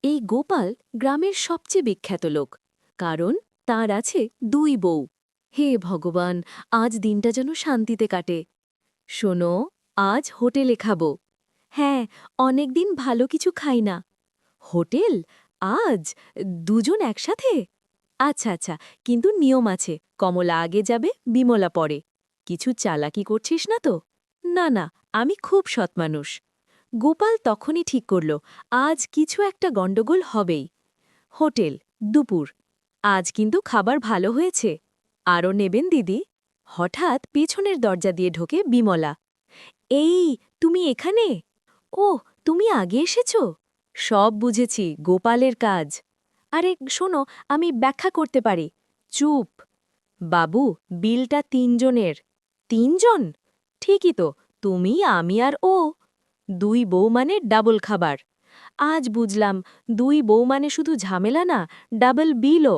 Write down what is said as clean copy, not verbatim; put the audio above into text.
এই গোপাল গ্রামের সবচেয়ে বিখ্যাত লোক, কারণ তার আছে দুই বউ। হে ভগবান, আজ দিনটা যেন শান্তিতে কাটে। শোনো, আজ হোটেলে খাবো। হ্যাঁ, অনেকদিন ভালো কিছু খাই না। হোটেল? আজ? দুজন একসাথে? আচ্ছা আচ্ছা, কিন্তু নিয়ম আছে, কমলা আগে যাবে, বিমলা পরে। কিছু চালাকি করছিস না তো? না না, আমি খুব সৎ মানুষ। গোপাল তখনই ঠিক করল, আজ কিছু একটা গণ্ডগোল হবেই। হোটেল, দুপুর। আজ কিন্তু খাবার ভালো হয়েছে। আরও নেবেন দিদি? হঠাৎ পেছনের দরজা দিয়ে ঢোকে বিমলা। এই, তুমি এখানে? ওহ, তুমি আগে এসেছ? সব বুঝেছি, গোপালের কাজ। আরে শোনো, আমি ব্যাখ্যা করতে পারি। চুপ। বাবু, বিলটা তিনজনের। তিনজন? ঠিকই তো, তুমি, আমি আর ও। দুই বউ মানে ডাবল খাবার। আজ বুঝলাম, দুই বউ মানে শুধু ঝামেলা না, ডাবল বিলও।